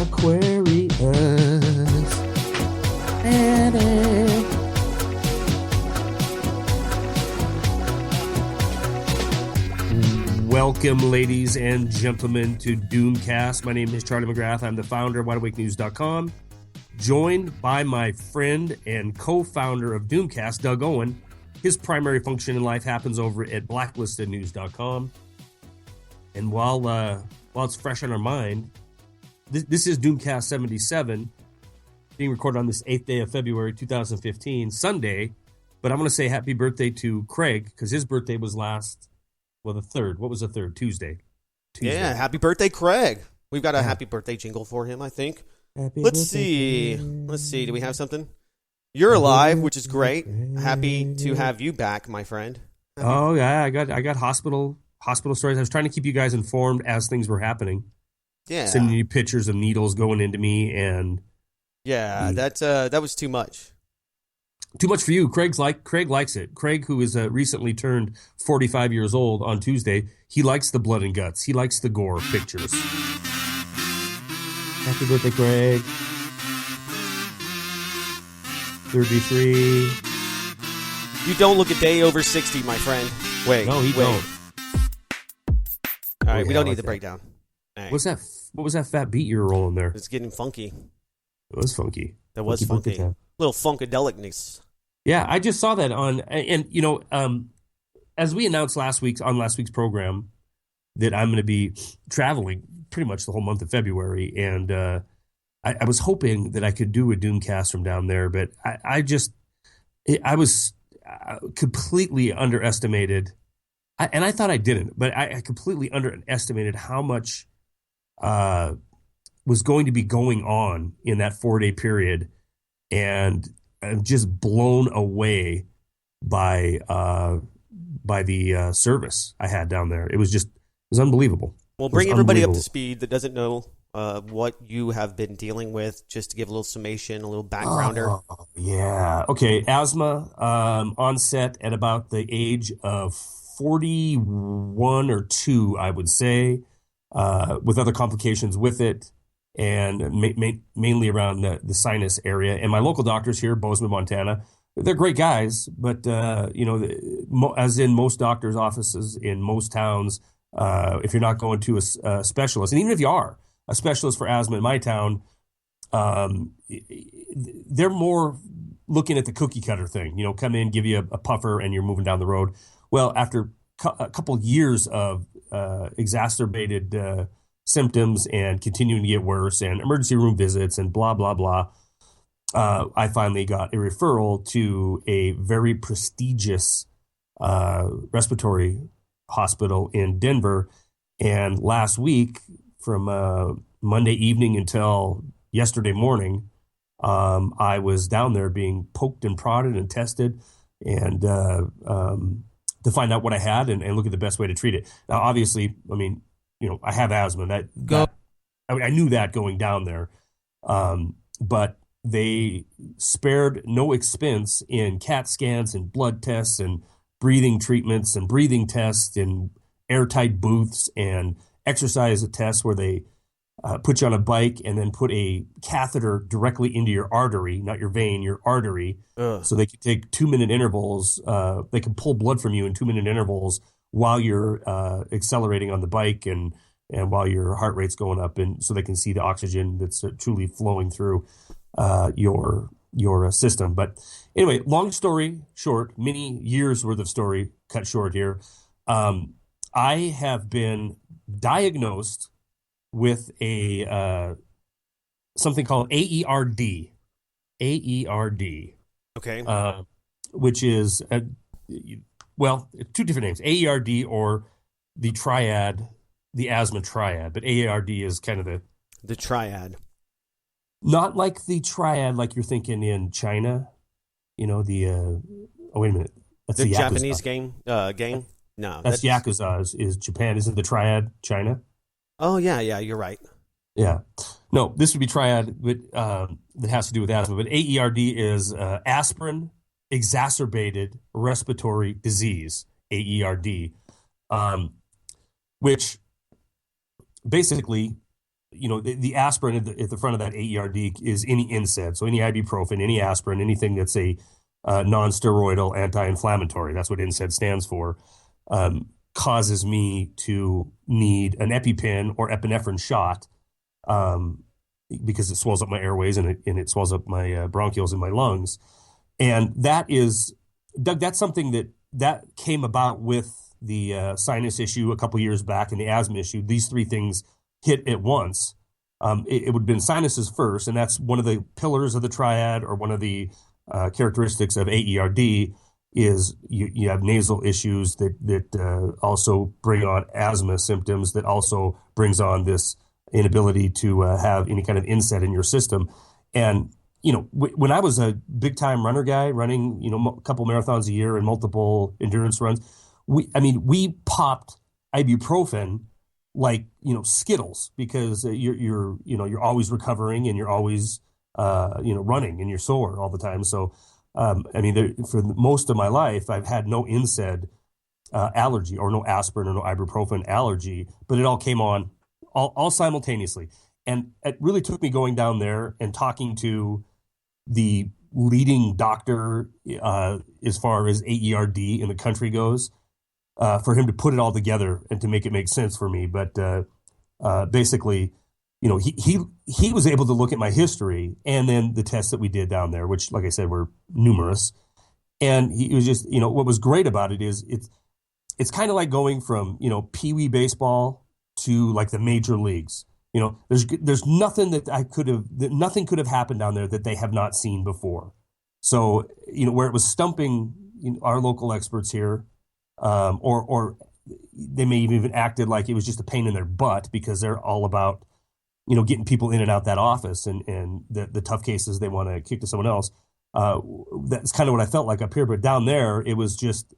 Aquarius. Welcome, ladies and gentlemen, to Doomcast. My name is Charlie McGrath. I'm the founder of WideAwakeNews.com, joined by my friend and co-founder of Doomcast, Doug Owen. His primary function in life happens over at BlacklistedNews.com. And while it's fresh on our mind, this is Doomcast 77, being recorded on this 8th day of February 2015, Sunday. But I'm going to say happy birthday to Craig, because his birthday was the 3rd. What was the 3rd? Tuesday. Yeah, happy birthday, Craig. We've got a happy birthday jingle for him, I think. Let's see. Do we have something? You're alive, which is great. Happy to have you back, my friend. Oh, yeah, I got hospital stories. I was trying to keep you guys informed as things were happening. Yeah. Sending you pictures of needles going into me, and that was too much. Too much for you. Craig likes it. Craig, who is recently turned 45 years old on Tuesday, he likes the blood and guts. He likes the gore pictures. Happy birthday, Craig. 33. You don't look a day over 60, my friend. Wait. No, he don't. All right, we don't need the breakdown. Right. What was that fat beat you were rolling there? It's getting funky. It was funky. That was funky. Little funkadelicness. Yeah, I just saw that as we announced last week's program, that I'm going to be traveling pretty much the whole month of February, and I was hoping that I could do a Doomcast from down there, but I was completely underestimated, and I thought I didn't, but I completely underestimated how much was going to be going on in that 4-day period, and I'm just blown away by the service I had down there. It was unbelievable. Well, bring everybody up to speed that doesn't know what you have been dealing with, just to give a little summation, a little backgrounder. Yeah. Okay. Asthma onset at about the age of 41 or 2, I would say, with other complications with it, and mainly around the sinus area. And my local doctors here, Bozeman, Montana, they're great guys, but as in most doctors' offices in most towns, if you're not going to a specialist, and even if you are a specialist for asthma in my town, they're more looking at the cookie cutter thing. Come in, give you a puffer, and you're moving down the road. Well, after a couple of years of exacerbated symptoms and continuing to get worse, and emergency room visits and blah, blah, blah, I finally got a referral to a very prestigious respiratory hospital in Denver. And last week, from Monday evening until yesterday morning, I was down there being poked and prodded and tested, and to find out what I had and look at the best way to treat it. Now, obviously, I have asthma. I knew that going down there, but they spared no expense in CAT scans and blood tests and breathing treatments and breathing tests and airtight booths and exercise tests where they put you on a bike and then put a catheter directly into your artery, not your vein, your artery. So they can take 2-minute intervals. They can pull blood from you in 2-minute intervals while you're accelerating on the bike and while your heart rate's going up, and so they can see the oxygen that's truly flowing through your system. But anyway, long story short, many years worth of story cut short here. I have been diagnosed with a something called AERD. AERD. Okay. Which is two different names: AERD or the Triad, the Asthma Triad. But AERD is kind of the Triad. Not like the Triad, like you're thinking in China. Wait a minute. That's the Yakuza. Japanese game. No, that's Yakuza. Is Japan? Isn't the Triad China? Oh yeah, you're right. Yeah, no, this would be Triad, but that has to do with asthma. But AERD is aspirin exacerbated respiratory disease. AERD, which basically the aspirin at the front of that AERD is any NSAID. So any ibuprofen, any aspirin, anything that's a non-steroidal anti-inflammatory. That's what NSAID stands for. Causes me to need an EpiPen or epinephrine shot because it swells up my airways and it swells up my bronchioles in my lungs. And that is, Doug, that's something that came about with the sinus issue a couple years back and the asthma issue. These three things hit at once. It would have been sinuses first, and that's one of the pillars of the triad, or one of the characteristics of AERD is you have nasal issues that also bring on asthma symptoms, that also brings on this inability to have any kind of inset in your system. And when I was a big time runner guy, running a couple marathons a year and multiple endurance runs, we popped ibuprofen like Skittles, because you're always recovering and you're always running and you're sore all the time. So for most of my life, I've had no NSAID allergy, or no aspirin or no ibuprofen allergy, but it all came on all simultaneously. And it really took me going down there and talking to the leading doctor as far as AERD in the country goes, for him to put it all together and to make it make sense for me. But basically, he was able to look at my history and then the tests that we did down there, which, like I said, were numerous. And he was just, what was great about it is it's kind of like going from, peewee baseball to like the major leagues. There's nothing nothing could have happened down there that they have not seen before. So, where it was stumping our local experts here, or they may have even acted like it was just a pain in their butt, because they're all about, getting people in and out that office, and the tough cases they want to kick to someone else. That's kind of what I felt like up here. But down there, it was just,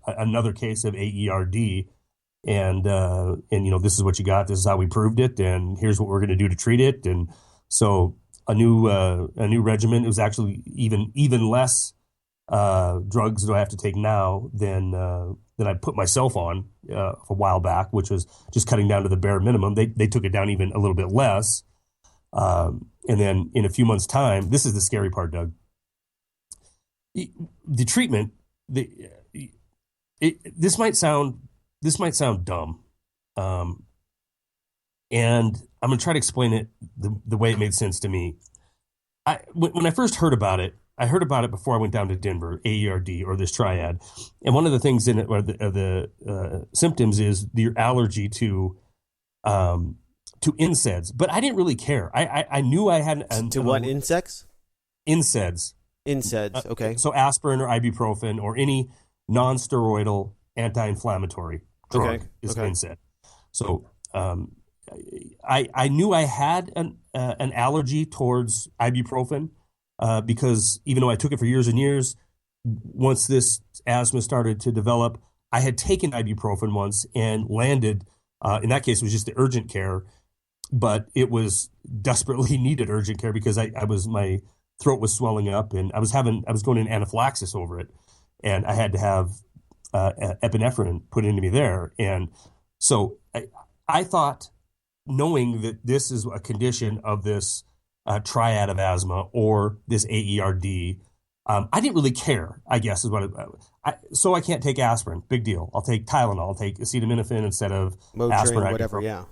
another case of AERD. And this is what you got. This is how we proved it. And here's what we're going to do to treat it. And so a new regimen. It was actually even less drugs that I have to take now than I put myself on a while back, which was just cutting down to the bare minimum. They took it down even a little bit less. And then in a few months' time, this is the scary part, Doug. The treatment, this might sound dumb, and I'm going to try to explain it the way it made sense to me. When I first heard about it, I heard about it before I went down to Denver, AERD, or this triad. And one of the things in it, or the symptoms, is your allergy to NSAIDs. But I didn't really care. I knew I had to what insects? NSAIDs. NSAIDs. Okay. So aspirin or ibuprofen or any non-steroidal anti-inflammatory drug is NSAID. So I knew I had an allergy towards ibuprofen. Because even though I took it for years and years, once this asthma started to develop, I had taken ibuprofen once and landed, in that case, it was just the urgent care, but it was desperately needed urgent care because my throat was swelling up and I was going in anaphylaxis over it, and I had to have epinephrine put into me there. And so I thought, knowing that this is a condition of this triad of asthma or this AERD, I didn't really care, I guess is what so I can't take aspirin. Big deal. I'll take Tylenol. I'll take acetaminophen instead of Motrin, aspirin. Whatever, yeah.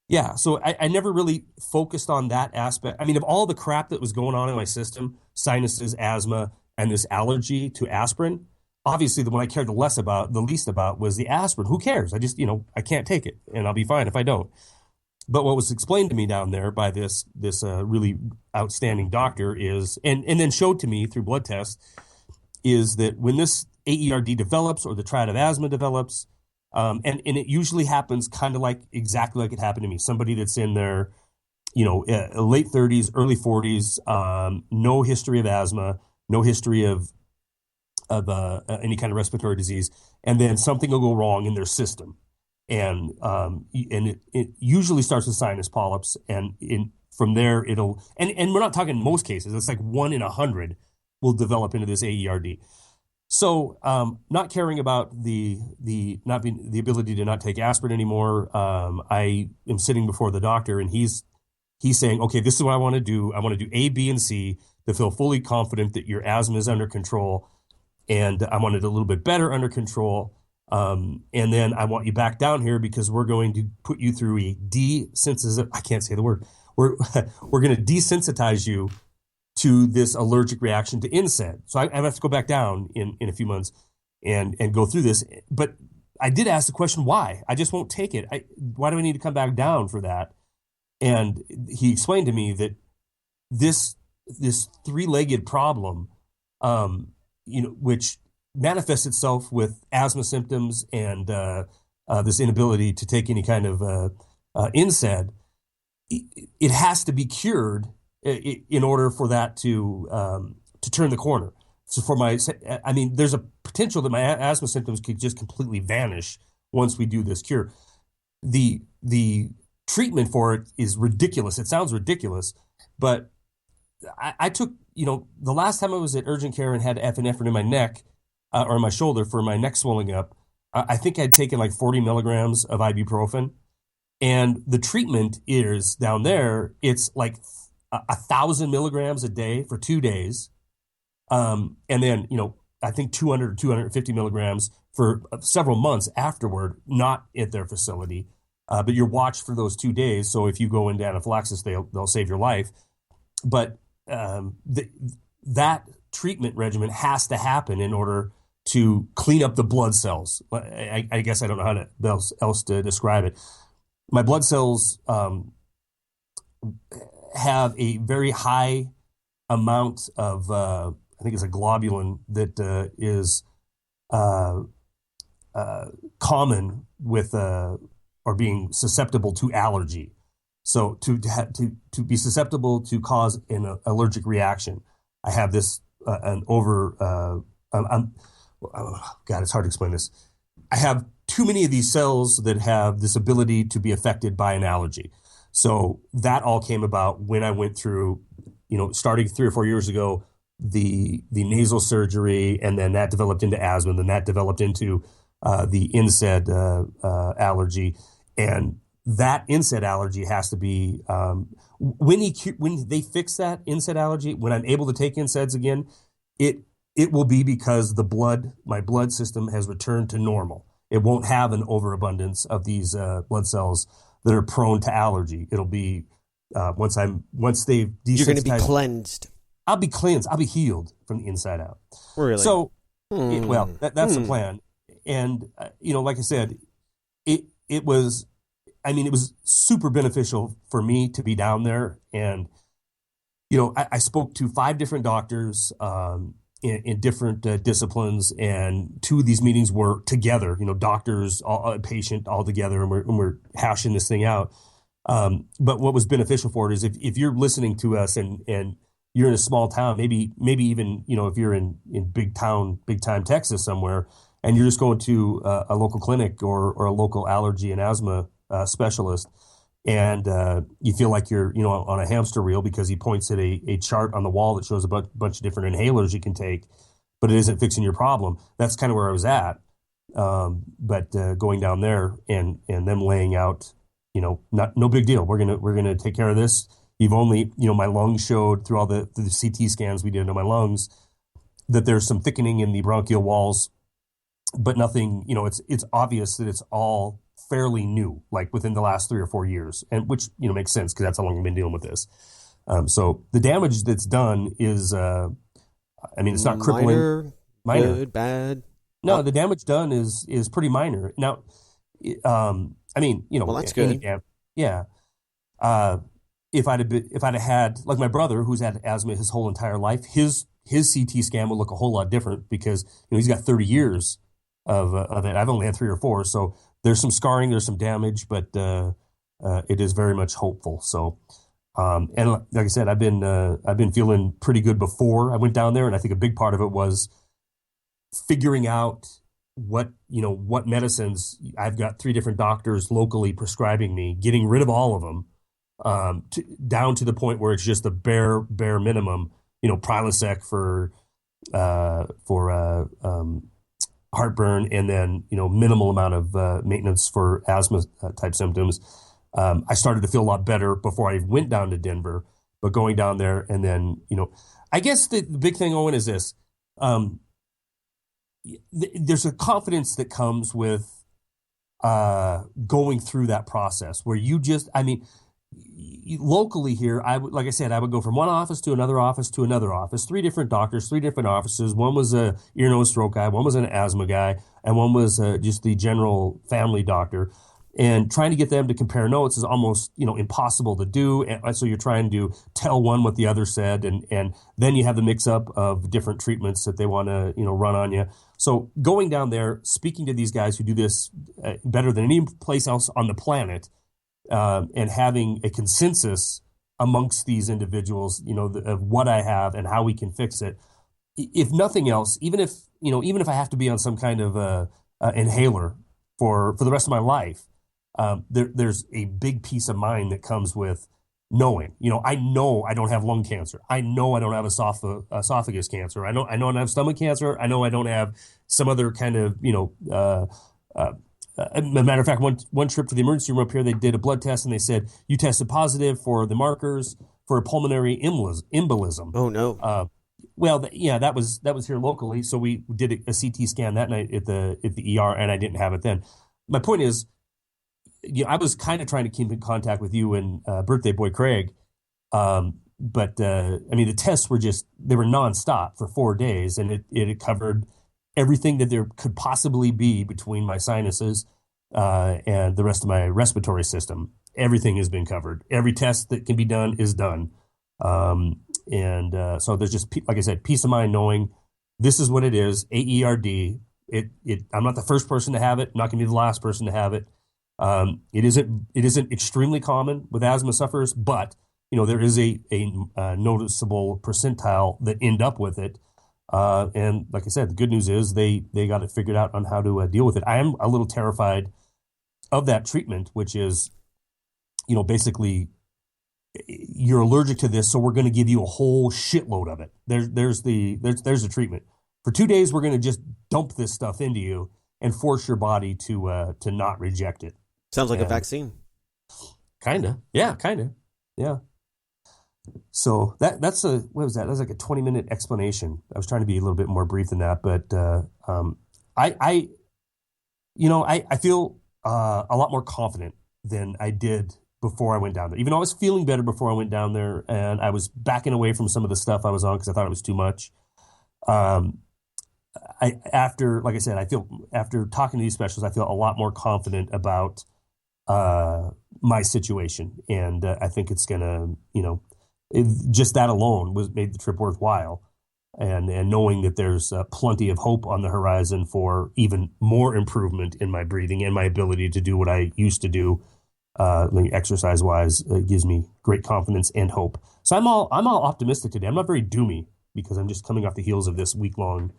Yeah, so I never really focused on that aspect. I mean, of all the crap that was going on in my system, sinuses, asthma, and this allergy to aspirin, obviously the one I cared the least about was the aspirin. Who cares? I just, I can't take it, and I'll be fine if I don't. But what was explained to me down there by this really outstanding doctor is, and then showed to me through blood tests, is that when this AERD develops, or the triad of asthma develops, and it usually happens kind of exactly like it happened to me. Somebody that's in their, late 30s, early 40s, no history of asthma, no history of any kind of respiratory disease, and then something will go wrong in their system. And it usually starts with sinus polyps, and from there it'll, and we're not talking most cases, it's like 1 in 100 will develop into this AERD. So not caring about the ability to not take aspirin anymore, I am sitting before the doctor, and he's he's saying, okay, this is what I want to do. I want to do A, B, and C to feel fully confident that your asthma is under control. And I want it a little bit better under control. And then I want you back down here because we're going to put you through a desensitization. I can't say the word. We're going to desensitize you to this allergic reaction to NSAID. So I have to go back down in a few months and go through this. But I did ask the question, why? I just won't take it. Why do I need to come back down for that? And he explained to me that this three-legged problem, which manifests itself with asthma symptoms and this inability to take any kind of NSAID, it has to be cured in order for that to turn the corner. So there's a potential that my asthma symptoms could just completely vanish once we do this cure. The treatment for it is ridiculous. It sounds ridiculous, but I took, the last time I was at urgent care and had epinephrine in my neck or my shoulder for my neck swelling up, I think I'd taken like 40 milligrams of ibuprofen. And the treatment is down there, it's like 1,000 milligrams a day for 2 days. And then, I think 200 or 250 milligrams for several months afterward, not at their facility. But you're watched for those 2 days. So if you go into anaphylaxis, they'll save your life. But that treatment regimen has to happen in order to clean up the blood cells. I guess I don't know how else to describe it. My blood cells have a very high amount of, I think it's a globulin that is common with or being susceptible to allergy. So to be susceptible to cause an allergic reaction, I have this God, it's hard to explain this. I have too many of these cells that have this ability to be affected by an allergy. So that all came about when I went through, starting 3 or 4 years ago, the nasal surgery, and then that developed into asthma, and then that developed into the NSAID allergy. And that NSAID allergy has to be, when they fix that NSAID allergy, when I'm able to take NSAIDs again, it will be because my blood system has returned to normal. It won't have an overabundance of these blood cells that are prone to allergy. It'll be once they've desensitized. You're going to be cleansed. I'll be cleansed. I'll be healed from the inside out. Really? So, that's the plan. And like I said, it was super beneficial for me to be down there. And I spoke to 5 different doctors in different disciplines, and 2 of these meetings were together. Doctors, patient, all together, and we're hashing this thing out. But what was beneficial for it is if you're listening to us and you're in a small town, maybe even if you're in big time Texas somewhere, and you're just going to a local clinic or a local allergy and asthma specialist, and you feel like you're on a hamster wheel because he points at a chart on the wall that shows a bunch of different inhalers you can take, but it isn't fixing your problem. That's kind of where I was at. But going down there and them laying out, no big deal. We're gonna take care of this. You've only, my lungs showed through all the CT scans we did into my lungs that there's some thickening in the bronchial walls, but nothing. It's obvious that it's all fairly new, like within the last 3 or 4 years, and which makes sense because that's how long I've been dealing with this. So the damage that's done is, it's not crippling. Minor, good, bad. No, the damage done is pretty minor. Now, well, that's good. Yeah. If I'd had like my brother who's had asthma his whole entire life, his CT scan would look a whole lot different because he's got 30 years of it. I've only had 3 or 4, so there's some scarring, there's some damage, but it is very much hopeful. So, and like I said, I've been feeling pretty good before I went down there, and I think a big part of it was figuring out what medicines. I've got 3 different doctors locally prescribing me, getting rid of all of them, down to the point where it's just the bare minimum. Prilosec for heartburn, and then minimal amount of maintenance for asthma type symptoms. I started to feel a lot better before I went down to Denver, but going down there and then, I guess the big thing, Owen, is this. Um, there's a confidence that comes with going through that process where locally here, like I said, I would go from one office to another office to another office, three different doctors, three different offices. One was a ear, nose, throat guy, one was an asthma guy, and one was just the general family doctor. And trying to get them to compare notes is almost, impossible to do. And so you're trying to tell one what the other said, and then you have the mix up of different treatments that they want to, run on you. So going down there, speaking to these guys who do this better than any place else on the planet, and having a consensus amongst these individuals, of what I have and how we can fix it. If nothing else, even if I have to be on some kind of inhaler for the rest of my life, there's a big peace of mind that comes with knowing. I know I don't have lung cancer. I know I don't have esophagus cancer. I know I don't have stomach cancer. I know I don't have some other kind of a matter of fact, one trip to the emergency room up here, they did a blood test and they said you tested positive for the markers for a pulmonary embolism. Oh no. That was here locally. So we did a CT scan that night at the ER, and I didn't have it then. My point is, I was kind of trying to keep in contact with you and birthday boy Craig, but the tests they were nonstop for 4 days, and it covered everything that there could possibly be between my sinuses and the rest of my respiratory system. Everything has been covered. Every test that can be done is done. So there's just, like I said, peace of mind knowing this is what it is, AERD. I'm not the first person to have it. I'm not going to be the last person to have it. It isn't extremely common with asthma sufferers, but there is a noticeable percentile that end up with it. And like I said, the good news is they got it figured out on how to deal with it. I am a little terrified of that treatment, which is, basically you're allergic to this, so we're going to give you a whole shitload of it. There's the treatment. For 2 days, we're going to just dump this stuff into you and force your body to not reject it. Sounds like a vaccine. Kinda. Yeah, kinda. Yeah. So that's what was that? That was like a 20-minute explanation. I was trying to be a little bit more brief than that, but I feel a lot more confident than I did before I went down there. Even though I was feeling better before I went down there, and I was backing away from some of the stuff I was on because I thought it was too much. Like I said, I feel after talking to these specialists, I feel a lot more confident about my situation, and I think it's gonna, just that alone made the trip worthwhile, and knowing that there's plenty of hope on the horizon for even more improvement in my breathing and my ability to do what I used to do, exercise wise, gives me great confidence and hope. So I'm all optimistic today. I'm not very doomy because I'm just coming off the heels of this week-long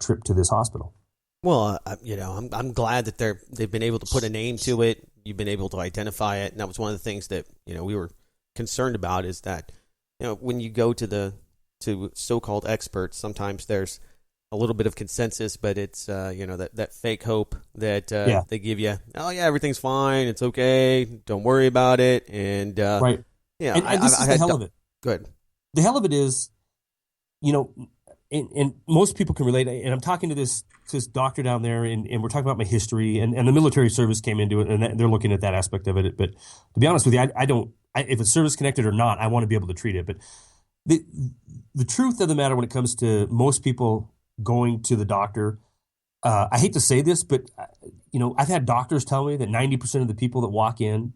trip to this hospital. Well, I'm glad that they've been able to put a name to it. You've been able to identify it, and that was one of the things that we were concerned about. Is that when you go to so-called experts, sometimes there's a little bit of consensus, but it's that fake hope that they give you. Oh yeah, everything's fine, it's okay, don't worry about it, and right. Yeah, and this is the hell of it. Good. The hell of it is, and most people can relate. And I'm talking to this doctor down there, and we're talking about my history, and the military service came into it, and they're looking at that aspect of it. But to be honest with you, I don't. If it's service connected or not, I want to be able to treat it. But the truth of the matter when it comes to most people going to the doctor, I hate to say this, but I've had doctors tell me that 90% of the people that walk in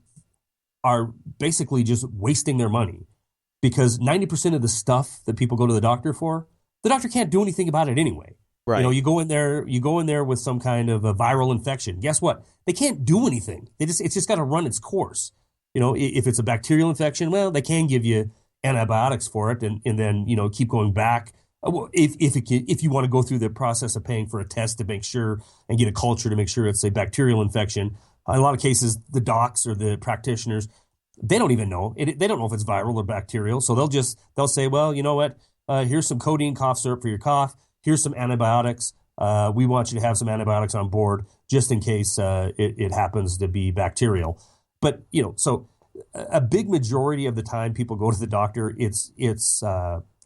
are basically just wasting their money, because 90% of the stuff that people go to the doctor for, the doctor can't do anything about it anyway. Right. You go in there with some kind of a viral infection. Guess what? They can't do anything. It's just got to run its course. If it's a bacterial infection, well, they can give you antibiotics for it, and then keep going back. If you want to go through the process of paying for a test to make sure and get a culture to make sure it's a bacterial infection. In a lot of cases, the docs or the practitioners, they don't even know. They don't know if it's viral or bacterial. So they'll say, well, you know what? Here's some codeine cough syrup for your cough. Here's some antibiotics. We want you to have some antibiotics on board just in case it happens to be bacterial. But so a big majority of the time people go to the doctor, it's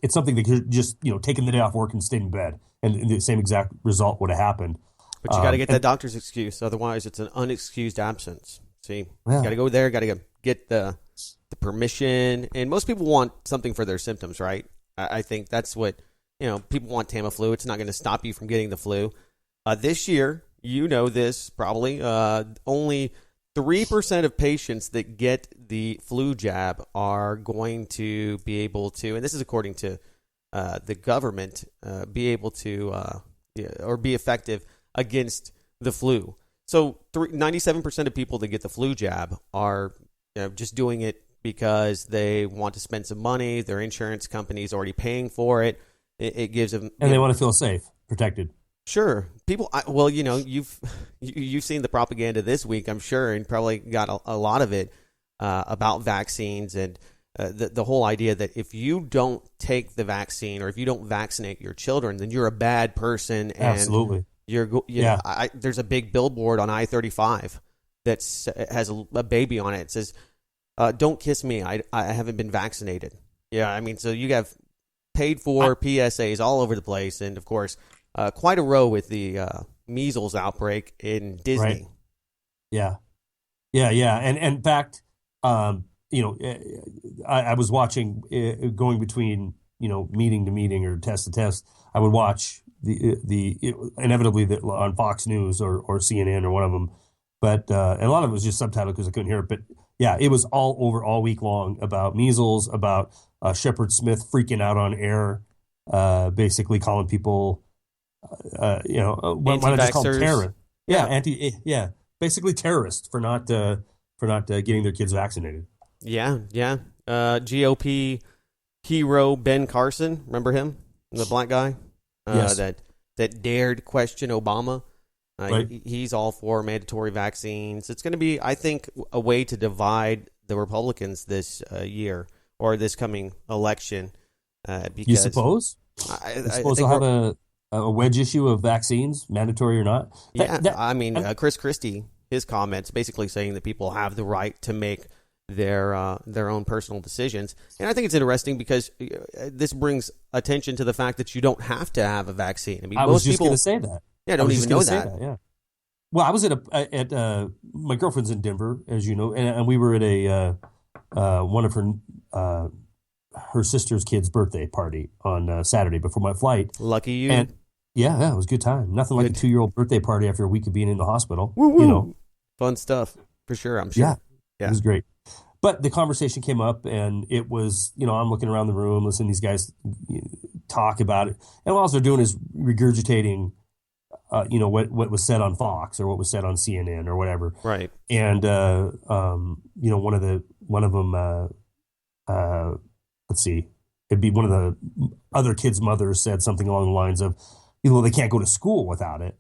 something that could just taken the day off work and stayed in bed, and the same exact result would have happened. But you got to get that doctor's excuse, otherwise it's an unexcused absence. See, Yeah. you got to go there, got to get the permission, and most people want something for their symptoms, right? I think that's what people want. Tamiflu. It's not going to stop you from getting the flu. This year, this probably only 3% of patients that get the flu jab are going to be able to, and this is according to the government, be able to or be effective against the flu. So 97% of people that get the flu jab are just doing it because they want to spend some money. Their insurance company is already paying for it. It gives them, and they want to feel safe, protected. Sure, people. You've seen the propaganda this week, I'm sure, and probably got a lot of it about vaccines and the whole idea that if you don't take the vaccine or if you don't vaccinate your children, then you're a bad person. And Absolutely. There's a big billboard on I-35 that has a baby on it. It says, "Don't kiss me. I haven't been vaccinated." Yeah, I mean, so you have paid for PSAs all over the place, and of course. Quite a row with the measles outbreak in Disney. Right. Yeah. And in fact, I was watching going between meeting to meeting or test to test. I would watch inevitably on Fox News or CNN or one of them, but and a lot of it was just subtitled because I couldn't hear it. But yeah, it was all over all week long about measles, about Shepard Smith freaking out on air, basically calling people. Why not just call them terrorists? Yeah, basically terrorists for not getting their kids vaccinated. Yeah. GOP hero Ben Carson, remember him, the black guy? Yes. That dared question Obama. Right. He's all for mandatory vaccines. It's going to be, I think, a way to divide the Republicans this year or this coming election. Because you suppose? I suppose they'll have a wedge issue of vaccines, mandatory or not. Chris Christie, his comments basically saying that people have the right to make their own personal decisions. And I think it's interesting because this brings attention to the fact that you don't have to have a vaccine. I mean, I most was just people going to say that. Yeah, don't even know that. Yeah. Well, I was at my girlfriend's in Denver, as you know, and we were at a one of her sister's kid's birthday party on Saturday before my flight. Lucky you. And yeah, it was a good time. Nothing like a 2-year-old birthday party after a week of being in the hospital. Woo-woo. Fun stuff for sure. I'm sure. Yeah, it was great. But the conversation came up, and it was, I'm looking around the room, listening to these guys talk about it, and all they're doing is regurgitating, what was said on Fox or what was said on CNN or whatever. Right. And one of them, let's see, it'd be one of the other kids' mothers said something along the lines of, they can't go to school without it.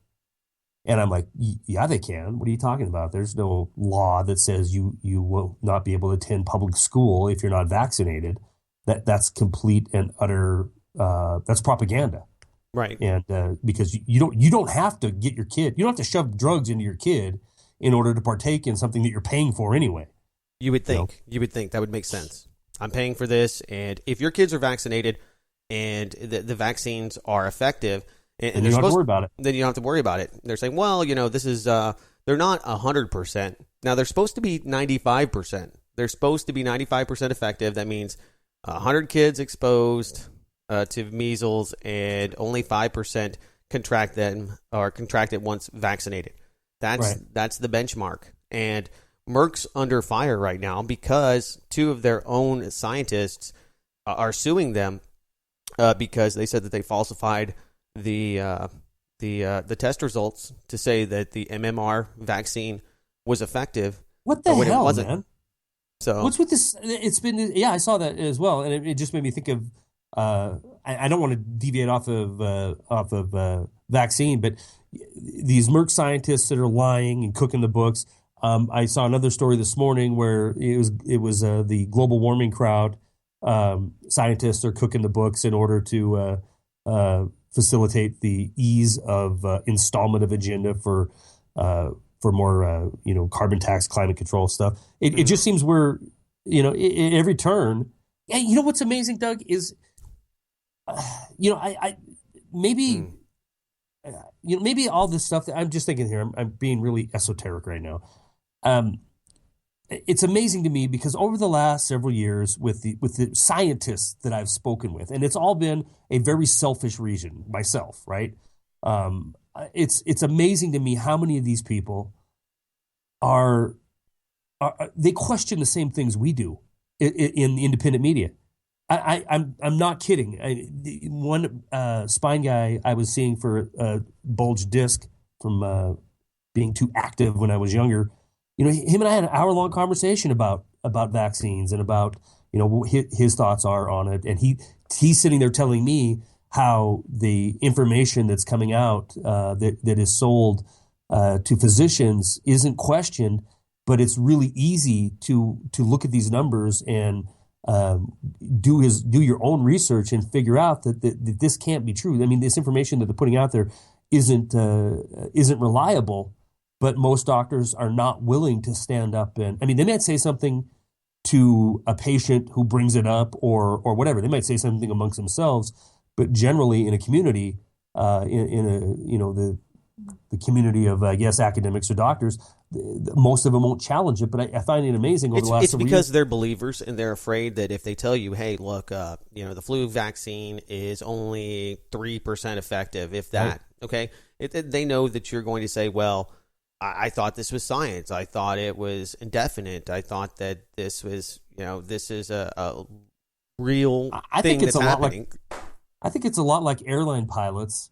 And I'm like, yeah, they can. What are you talking about? There's no law that says you will not be able to attend public school if you're not vaccinated. That's complete and utter. That's propaganda. Right. And because you don't have to get your kid. You don't have to shove drugs into your kid in order to partake in something that you're paying for anyway. You would think. You would think that would make sense. I'm paying for this, and if your kids are vaccinated and the vaccines are effective. And you don't have to worry about it. Then you don't have to worry about it. They're saying, well, this is, they're not 100%. Now, they're supposed to be 95%. They're supposed to be 95% effective. That means 100 kids exposed to measles and only 5% contract it once vaccinated. That's the benchmark. And Merck's under fire right now because 2 of their own scientists are suing them because they said that they falsified the test results to say that the MMR vaccine was effective. What the hell, it man? So what's with this? It's been I saw that as well, and it just made me think of. I don't want to deviate off of vaccine, but these Merck scientists that are lying and cooking the books. I saw another story this morning where it was the global warming crowd. Scientists are cooking the books in order to facilitate the ease of installment of agenda for for more carbon tax, climate control stuff. It just seems we're at every turn. And you know what's amazing, Doug, is I maybe maybe all this stuff that I'm just thinking here. I'm being really esoteric right now. It's amazing to me because over the last several years with the scientists that I've spoken with, and it's all been a very selfish reason, myself, right? It's amazing to me how many of these people are they question the same things we do in the independent media. I'm not kidding. One spine guy I was seeing for a bulged disc from being too active when I was younger. Him and I had an hour-long conversation about vaccines and about his thoughts are on it, and he's sitting there telling me how the information that's coming out that is sold to physicians isn't questioned, but it's really easy to look at these numbers and do your own research and figure out that this can't be true. I mean, this information that they're putting out there isn't reliable. But most doctors are not willing to stand up and, I mean, they might say something to a patient who brings it up or whatever. They might say something amongst themselves, but generally in a community, the community of, I guess, academics or doctors, most of them won't challenge it. But I find it amazing over the last several years. It's because they're believers and they're afraid that if they tell you, hey, look, the flu vaccine is only 3% effective, if that, right. Okay? They know that you're going to say, well, I thought this was science. I thought it was indefinite. I thought that this was, this is a real thing that's happening. I think it's a lot like airline pilots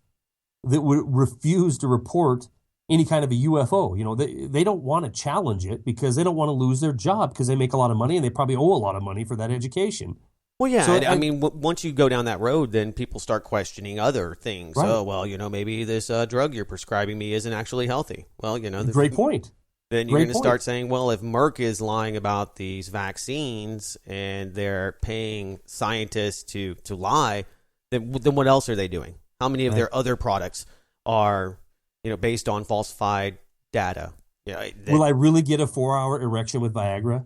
that would refuse to report any kind of a UFO. They don't want to challenge it because they don't want to lose their job because they make a lot of money and they probably owe a lot of money for that education. Well, yeah. So, I mean, once you go down that road, then people start questioning other things. Right. Oh, well, maybe this drug you're prescribing me isn't actually healthy. Well, great point. Then you're going to start saying, well, if Merck is lying about these vaccines and they're paying scientists to lie, then what else are they doing? How many of their other products are, based on falsified data? Will I really get a 4-hour erection with Viagra?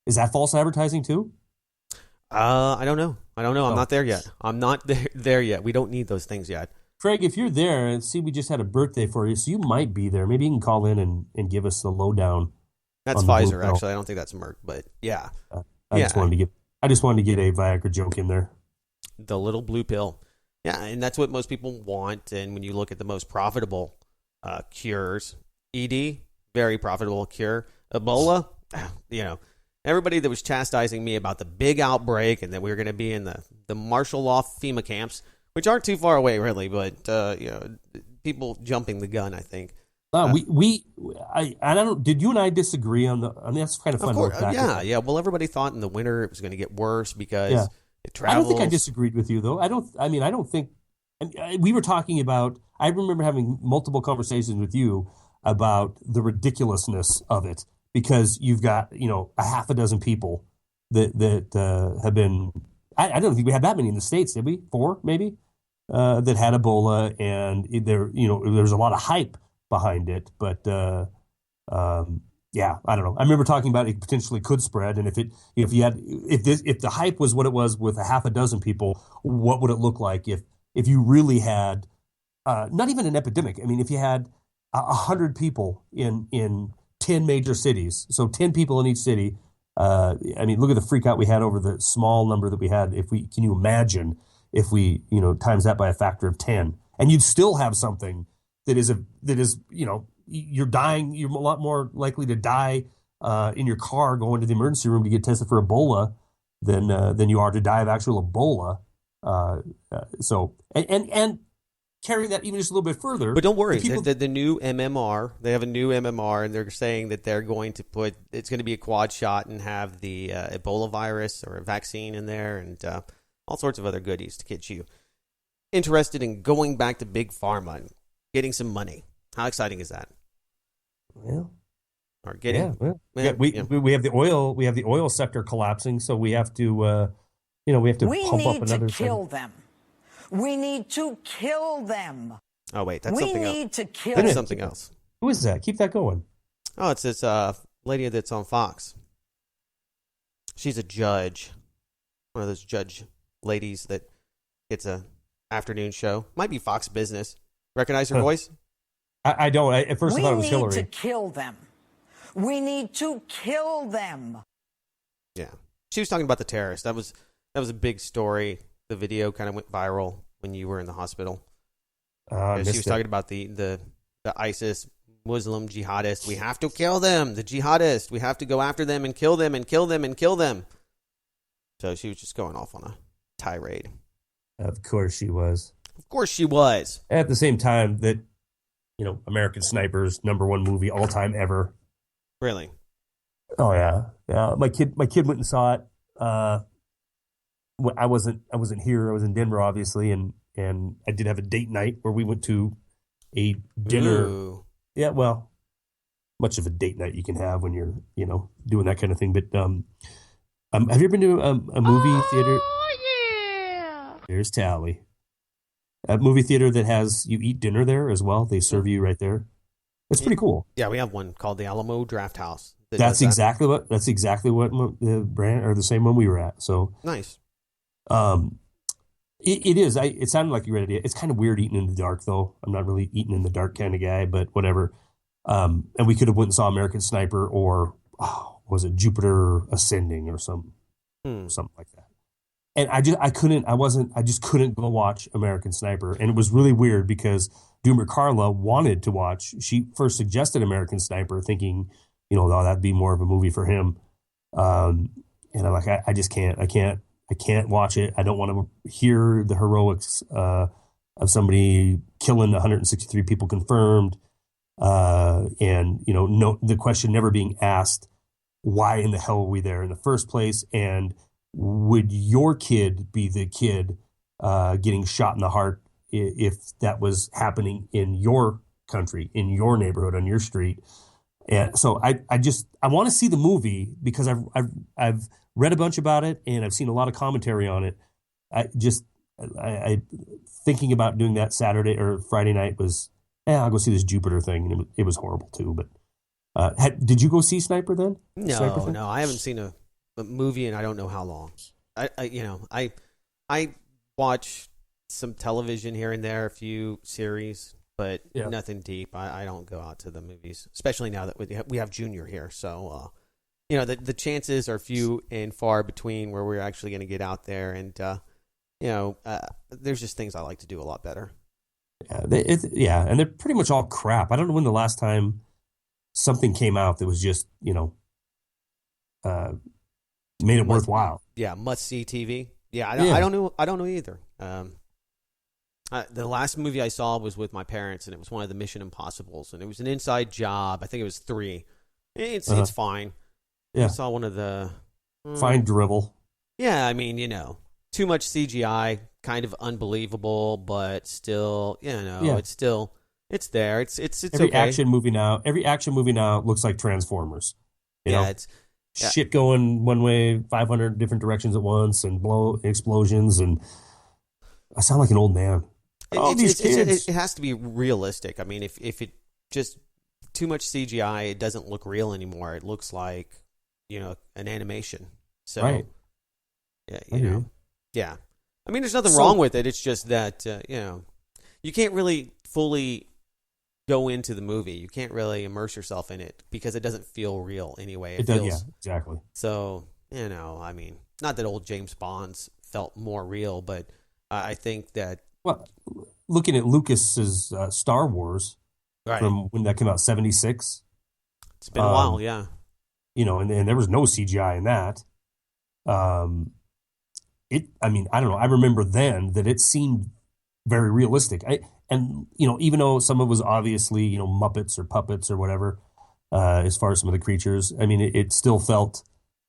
Is that false advertising too? I don't know. I'm not there yet. I'm not there yet. We don't need those things yet. Craig, if you're there, and see, we just had a birthday for you, so you might be there. Maybe you can call in and give us the lowdown. That's Pfizer, actually. I don't think that's Merck, but yeah. I just wanted to get a Viagra joke in there. The little blue pill. Yeah, and that's what most people want. And when you look at the most profitable cures, ED, very profitable cure. Ebola, everybody that was chastising me about the big outbreak and that we were going to be in the martial law FEMA camps, which aren't too far away, really, but people jumping the gun, I think. Did you and I disagree on the? I mean, that's kind of fun. Of course, yeah. Well, everybody thought in the winter it was going to get worse because it travels. I don't think I disagreed with you, though. I don't think. We were talking about. I remember having multiple conversations with you about the ridiculousness of it. Because you've got, a half a dozen people that have been, I don't think we had that many in the States, did we? 4, maybe, that had Ebola, and there's a lot of hype behind it. But I don't know. I remember talking about it potentially could spread, and if the hype was what it was with a half a dozen people, what would it look like if you really had not even an epidemic? I mean, if you had 100 people in 10 major cities, so 10 people in each city. I mean, look at the freak out we had over the small number that we had. Can you imagine if we, times that by a factor of 10, and you'd still have something that is you're dying. You're a lot more likely to die in your car going to the emergency room to get tested for Ebola than you are to die of actual Ebola. And carrying that even just a little bit further. But don't worry, the new MMR, they have a new MMR, and they're saying that they're going to it's going to be a quad shot and have the Ebola virus or a vaccine in there and all sorts of other goodies to get you interested in going back to Big Pharma and getting some money. How exciting is that? Well, or getting, we have the oil sector collapsing, so we have to pump up another. We need to kill them. We need to kill them. Oh wait, that's something else. We need to kill them. That's something else. Who is that? Keep that going. Oh, it's this lady that's on Fox. She's a judge. One of those judge ladies that gets a afternoon show. Might be Fox Business. Recognize her voice? I don't. At first I thought it was Hillary. We need to kill them. We need to kill them. Yeah. She was talking about the terrorists. That was a big story. The video kind of went viral when you were in the hospital. She was talking about the ISIS Muslim jihadists. We have to kill them. The jihadists. We have to go after them and kill them and kill them and kill them. So she was just going off on a tirade. Of course she was. Of course she was. At the same time that, American Sniper's #1 movie all time ever. Really? Oh yeah. Yeah. My kid went and saw it. I wasn't here. I was in Denver, obviously, and I did have a date night where we went to a dinner. Ooh. Yeah, well, much of a date night you can have when you're, doing that kind of thing. But have you ever been to a movie theater? Oh, yeah. There's Tally. A movie theater that has you eat dinner there as well. They serve you right there. It's pretty cool. Yeah, we have one called the Alamo Draft House. That's exactly what the brand or the same one we were at. So nice. It is. It sounded like you read it. It's kind of weird eating in the dark, though. I'm not really eating in the dark kind of guy, but whatever. And we could have went and saw American Sniper or was it Jupiter Ascending or something like that. And I just couldn't go watch American Sniper. And it was really weird because Doomer Carla wanted to watch. She first suggested American Sniper, thinking, that'd be more of a movie for him. And I'm like, I just can't. I can't watch it. I don't want to hear the heroics of somebody killing 163 people confirmed. And the question never being asked, why in the hell were we there in the first place? And would your kid be the kid getting shot in the heart if that was happening in your country, in your neighborhood, on your street? And so I want to see the movie because I've read a bunch about it and I've seen a lot of commentary on it. I thinking about doing that Saturday or Friday night was, I'll go see this Jupiter thing, and it was horrible too. But did you go see Sniper then? No, I haven't seen a movie in I don't know how long. I watch some television here and there, a few series, but nothing deep. I don't go out to the movies, especially now that we have Junior here. So, the chances are few and far between where we're actually going to get out there. And, there's just things I like to do a lot better. Yeah, and they're pretty much all crap. I don't know when the last time something came out that was just, made it worthwhile. Yeah, must-see TV. Yeah, I don't know. I don't know either. The last movie I saw was with my parents, and it was one of the Mission Impossibles, and it was an inside job. I think it was 3. It's fine. Yeah, I saw one of the fine drivel. Yeah, I mean, too much CGI, kind of unbelievable, but still, it's there. It's every okay. action movie now. Every action movie now looks like Transformers. It's shit going one way, 500 different directions at once, and explosions, and I sound like an old man. These kids. It has to be realistic. I mean, if it just too much CGI, it doesn't look real anymore. It looks like an animation. So, right. Yeah, yeah. I mean, there's nothing wrong with it. It's just that you can't really fully go into the movie. You can't really immerse yourself in it because it doesn't feel real anyway. It does, yeah, exactly. So, I mean, not that old James Bond's felt more real, but I think that... Well, looking at Lucas's Star Wars from when that came out, 76. It's been a while, yeah. And there was no CGI in that. I don't know. I remember then that it seemed very realistic. Even though some of it was obviously, Muppets or puppets or whatever, as far as some of the creatures, I mean, it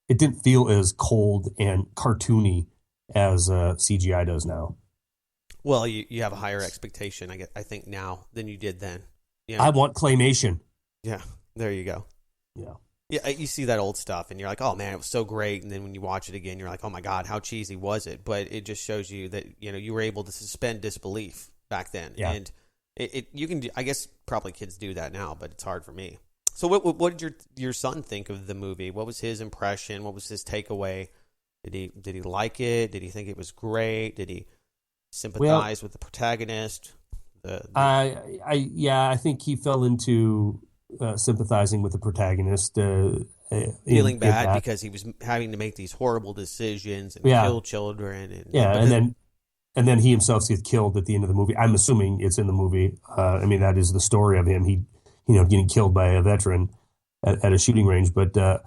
didn't feel as cold and cartoony as CGI does now. Well, you have a higher expectation, I think, now than you did then. I want claymation. Yeah, there you go. Yeah. Yeah, you see that old stuff, and you're like, oh, man, it was so great. And then when you watch it again, you're like, oh, my God, how cheesy was it? But it just shows you that, you were able to suspend disbelief back then. Yeah. And you can do, I guess probably kids do that now, but it's hard for me. So what did your son think of the movie? What was his impression? What was his takeaway? Did he like it? Did he think it was great? Did he sympathize with the protagonist? I think he fell into sympathizing with the protagonist, feeling bad because he was having to make these horrible decisions and kill children. And then he himself gets killed at the end of the movie. I'm assuming it's in the movie. I mean, that is the story of him. He, getting killed by a veteran at a shooting range. But I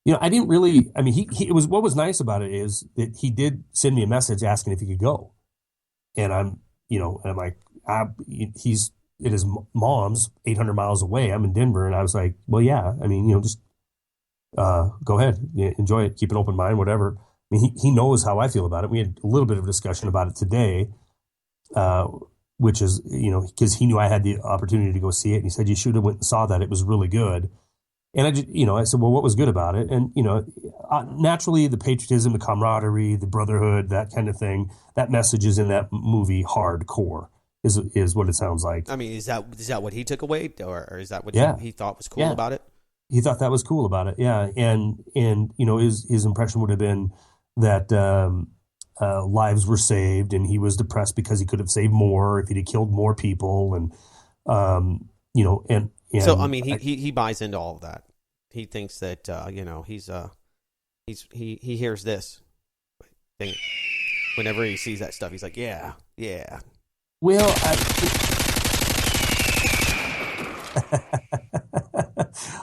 didn't really. I mean, it was what was nice about it is that he did send me a message asking if he could go, and I'm like, he's at his mom's 800 miles away. I'm in Denver, and I was like, well, yeah. I mean, just go ahead, enjoy it, keep an open mind, whatever. I mean, he knows how I feel about it. We had a little bit of a discussion about it today, which is, because he knew I had the opportunity to go see it. And he said, you should have went and saw that. It was really good. And I just, I said, well, what was good about it? And, naturally the patriotism, the camaraderie, the brotherhood, that kind of thing, that message is in that movie hardcore is what it sounds like. I mean, is that what he took away or is that what he thought was cool about it? He thought that was cool about it. Yeah. And his impression would have been that, lives were saved, and he was depressed because he could have saved more if he'd have killed more people. And, and so, I mean, he buys into all of that. He thinks that, he hears this thing whenever he sees that stuff. He's like, yeah. Well,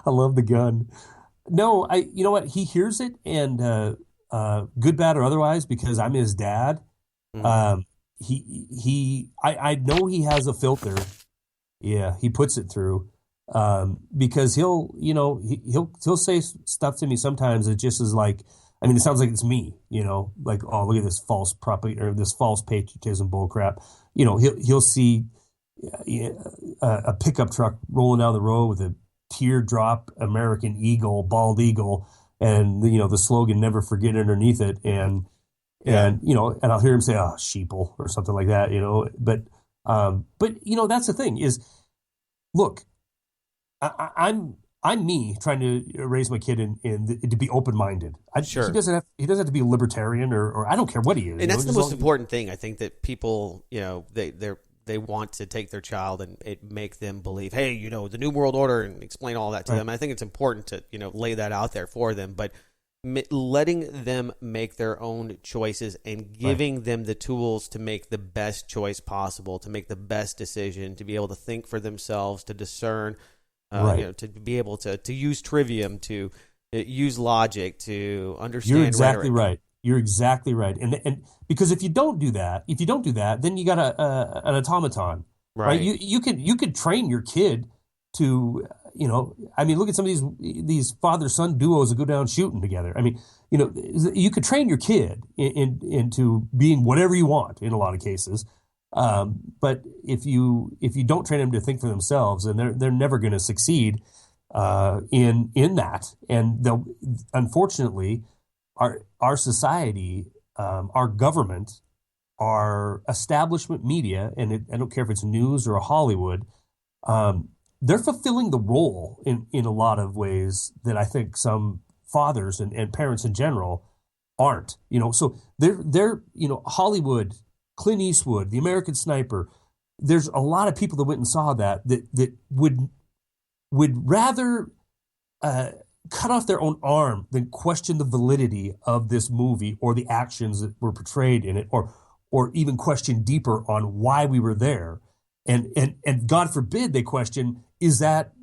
I love the gun. No, you know what? He hears it, and good, bad, or otherwise, because I'm his dad. Mm-hmm. I know he has a filter. Yeah, he puts it through. Because he'll say stuff to me sometimes that just is like, I mean, it sounds like it's me, like, oh, look at this false or this false patriotism bullcrap. He'll see a pickup truck rolling down the road with a teardrop American eagle, bald eagle, and the slogan "Never Forget" underneath it, and I'll hear him say, "Oh, sheeple" or something like that, But that's the thing is, look, I'm me trying to raise my kid to be open minded. Sure. He doesn't have to be a libertarian or I don't care what he is. And that's the most important thing. I think that people, they want to take their child and make them believe, hey, the New World Order, and explain all that to them. I think it's important to, lay that out there for them, but letting them make their own choices and giving them the tools to make the best choice possible, to make the best decision, to be able to think for themselves, to discern, to be able to use trivium, to use logic, to understand. You're exactly rhetoric. right. You're exactly right. And because if you don't do that, then you got an automaton, right? You could train your kid to, I mean, look at some of these father-son duos that go down shooting together. I mean, you could train your kid into being whatever you want in a lot of cases. But if you don't train them to think for themselves, then they're never going to succeed in that. And unfortunately, our society, our government, our establishment media, and I don't care if it's news or Hollywood, they're fulfilling the role in a lot of ways that I think some fathers and parents in general aren't. So they're Hollywood, Clint Eastwood, the American Sniper. There's a lot of people that went and saw that would rather cut off their own arm than question the validity of this movie or the actions that were portrayed in it, or even question deeper on why we were there. And God forbid they question, is that,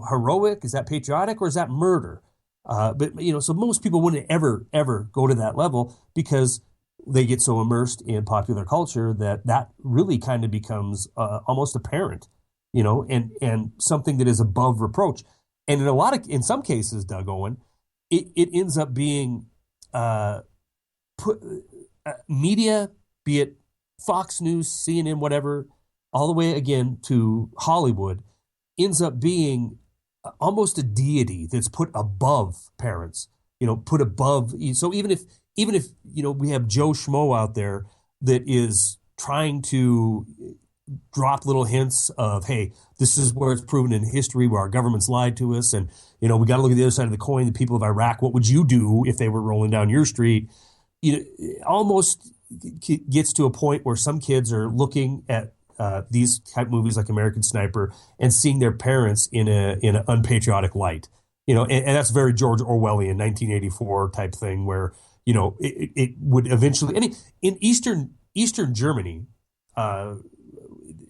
heroic? Is that patriotic? Or is that murder? But so most people wouldn't ever go to that level because they get so immersed in popular culture that really kind of becomes almost apparent, and something that is above reproach. And in some cases, Doug Owen, it ends up being media, be it Fox News, CNN, whatever, all the way again to Hollywood, ends up being almost a deity that's put above parents, put above. So even if we have Joe Schmo out there that is trying to dropped little hints of, hey, this is where it's proven in history where our government's lied to us. And, we got to look at the other side of the coin. The people of Iraq, what would you do if they were rolling down your street? It almost gets to a point where some kids are looking at these type movies like American Sniper and seeing their parents in an unpatriotic light. And that's very George Orwellian 1984 type thing where, it would eventually, in Eastern Germany,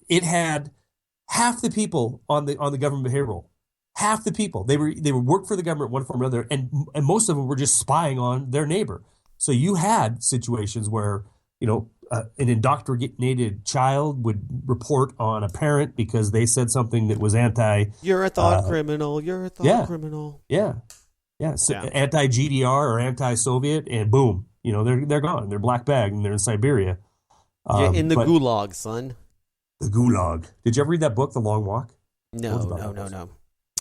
it had half the people on the government payroll. Half the people they would work for the government one form or another, and most of them were just spying on their neighbor. So you had situations where an indoctrinated child would report on a parent because they said something that was anti. You're a thought criminal. You're a thought criminal. Yeah. So anti GDR or anti Soviet, and boom, they're gone. They're black bag and they're in Siberia. In the gulag, son. The Gulag. Did you ever read that book, The Long Walk? No.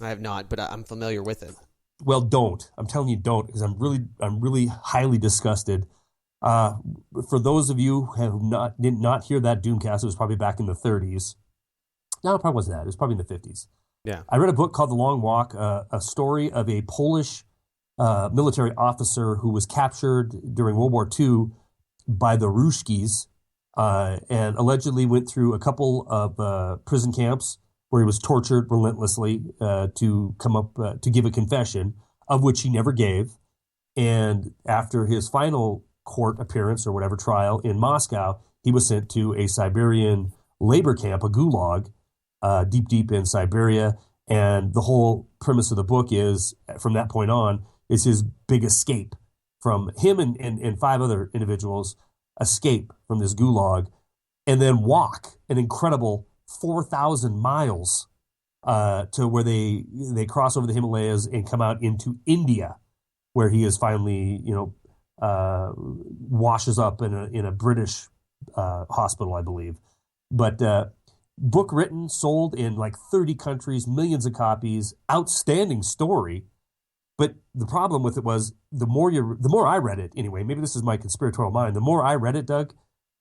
I have not, but I'm familiar with it. Well, don't. I'm telling you, don't, because I'm really highly disgusted. For those of you who did not hear that Doomcast, it was probably back in the 30s. No, it probably wasn't that. It was probably in the 50s. Yeah. I read a book called The Long Walk, a story of a Polish military officer who was captured during World War II by the Ruskies, and allegedly went through a couple of prison camps where he was tortured relentlessly to come up to give a confession, of which he never gave. And after his final court appearance or whatever trial in Moscow, he was sent to a Siberian labor camp, a gulag, deep in Siberia. And the whole premise of the book is, from that point on, is his big escape from him and 5 other individuals, escape from this gulag, and then walk an incredible 4,000 miles to where they cross over the Himalayas and come out into India, where he is finally, washes up in a British hospital, I believe. But book written, sold in like 30 countries, millions of copies, outstanding story. But the problem with it was the more I read it anyway, maybe this is my conspiratorial mind, the more I read it, Doug,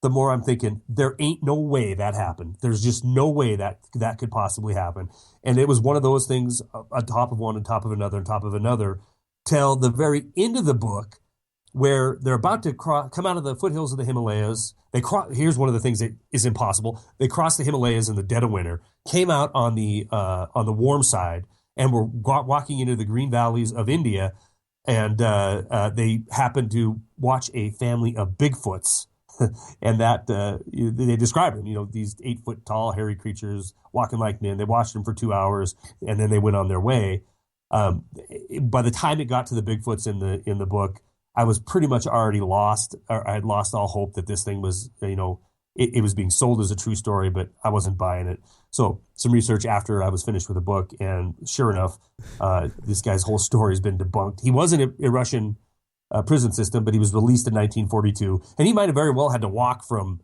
the more I'm thinking there ain't no way that happened. There's just no way that could possibly happen. And it was one of those things on top of one, on top of another, on top of another, till the very end of the book, where they're about to come out of the foothills of the Himalayas. Here's one of the things that is impossible. They crossed the Himalayas in the dead of winter, came out on the warm side, and were walking into the green valleys of India, and they happened to watch a family of Bigfoots, and that they described them. These 8-foot tall, hairy creatures walking like men. They watched them for 2 hours, and then they went on their way. By the time it got to the Bigfoots in the book, I was pretty much already lost. Or I had lost all hope that this thing was, it was being sold as a true story, but I wasn't buying it. So some research after I was finished with the book, and sure enough, this guy's whole story has been debunked. He was in a Russian prison system, but he was released in 1942, and he might have very well had to walk from,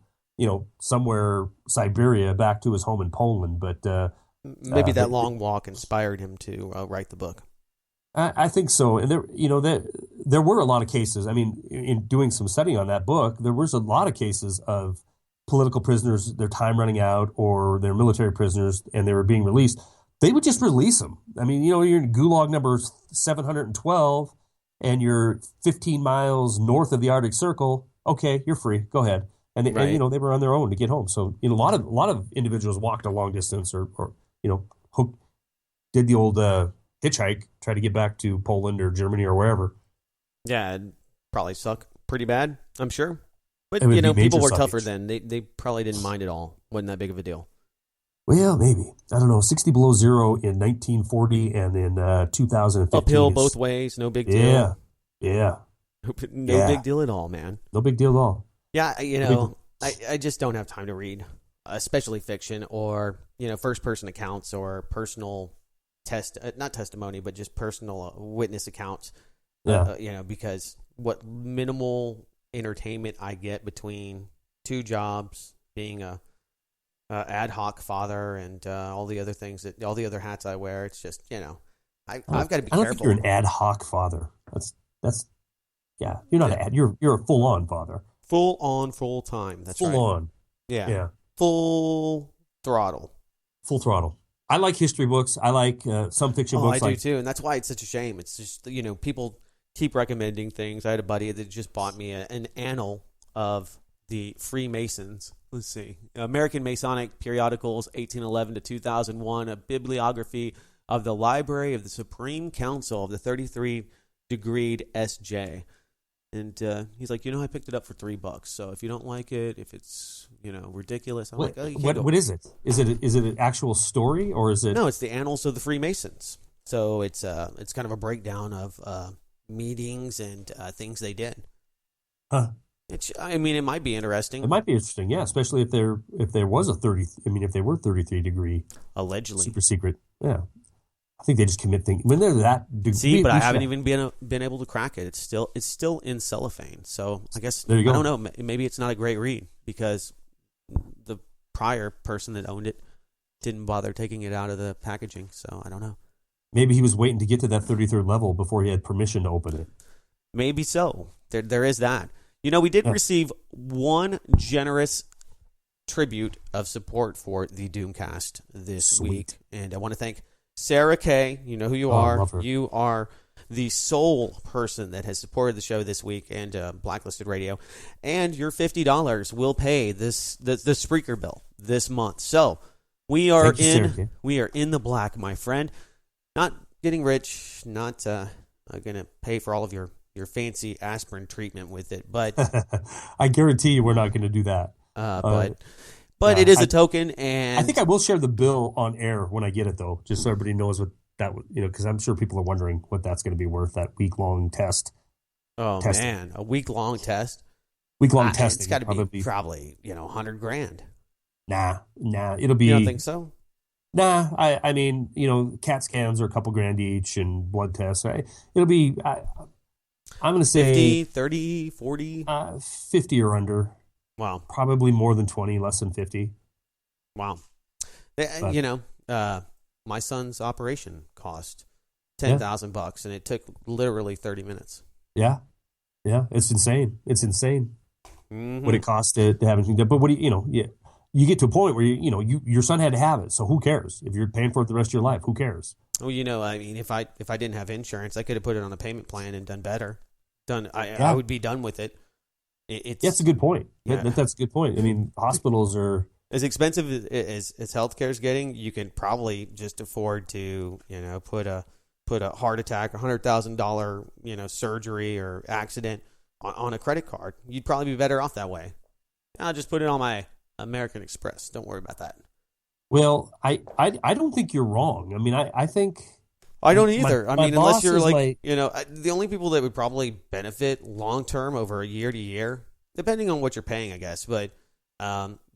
somewhere Siberia back to his home in Poland. But maybe that long walk inspired him to write the book. I think so. And there were a lot of cases. I mean, in doing some study on that book, there was a lot of cases of political prisoners, their time running out, or their military prisoners, and they were being released. They would just release them. I mean, you're in Gulag number 712, and you're 15 miles north of the Arctic Circle. Okay, you're free. Go ahead. And they were on their own to get home. So a lot of individuals walked a long distance, or did the old hitchhike, try to get back to Poland or Germany or wherever. Yeah, it'd probably suck pretty bad, I'm sure. But, people were tougher then. They probably didn't mind at all. Wasn't that big of a deal. Well, maybe. I don't know. 60 below zero in 1940 and in 2015. Uphill both ways. No big deal. Yeah. No big deal at all, man. No big deal at all. Yeah, I just don't have time to read, especially fiction or, first-person accounts or personal not testimony, but just personal witness accounts. Yeah. Because what minimal entertainment I get between 2 jobs, being a ad hoc father and all the other things all the other hats I wear, it's just I've got to be careful. I don't think you're an ad hoc father. That's yeah. You're not you're a full on father. Full on, full time. That's full right. On. Yeah. Full Throttle. Full Throttle. I like history books. I like some fiction books. I do too, and that's why it's such a shame. It's just, people keep recommending things. I had a buddy that just bought me an annal of the Freemasons. Let's see, American Masonic Periodicals, 1811 to 2001, a bibliography of the Library of the Supreme Council of the 33 Degreed SJ. And he's like, I picked it up for $3. So if you don't like it, if it's ridiculous, I'm like, oh, what is it? Is it an actual story, or is it? No, it's the Annals of the Freemasons. So it's kind of a breakdown of meetings and things they did. Huh. It might be interesting. It might be interesting, yeah, especially if there was a 30. If they were 33 degree, allegedly super secret. Yeah, I think they just commit things when they're that. But I haven't even been able to crack it. It's still in cellophane. So I guess there you go. I don't know. Maybe it's not a great read because the prior person that owned it didn't bother taking it out of the packaging. So I don't know. Maybe he was waiting to get to that 33rd level before he had permission to open it. Maybe so. There is that. We did receive one generous tribute of support for the Doomcast this week, and I want to thank Sara K. You know who you are. Love her. You are the sole person that has supported the show this week and Blacklisted Radio, and your $50 will pay the Spreaker bill this month. So we are in the black, my friend. Not getting rich, not going to pay for all of your fancy aspirin treatment with it, but I guarantee you we're not going to do that. But it is a token, and I think I will share the bill on air when I get it, though, just so everybody knows what that, because I'm sure people are wondering what that's going to be worth, that week-long test. Oh, testing. Man, a week-long test? Week-long testing. It's got to be probably, $100,000. Nah, it'll be. You don't think so? Nah, I mean, CAT scans are a couple grand each and blood tests. It'll be, I'm going to say 50, 30, 40? 50 or under. Wow. Probably more than 20, less than 50. Wow. My son's operation cost $10,000 and it took literally 30 minutes. Yeah. Yeah. It's insane. Mm-hmm. What it costs to have anything done. But what do you get to a point where your son had to have it. So who cares? If you're paying for it the rest of your life, who cares? Well, if I didn't have insurance, I could have put it on a payment plan and done better. I would be done with it. That's a good point. Yeah. That's a good point. I mean, hospitals are as expensive as healthcare is getting. You can probably just afford to put a heart attack, $100,000 surgery or accident on a credit card. You'd probably be better off that way. I'll just put it on my American Express. Don't worry about that. Well, I don't think you're wrong. I mean, I think I don't either. Unless you're the only people that would probably benefit long term over a year to year, depending on what you're paying, I guess. But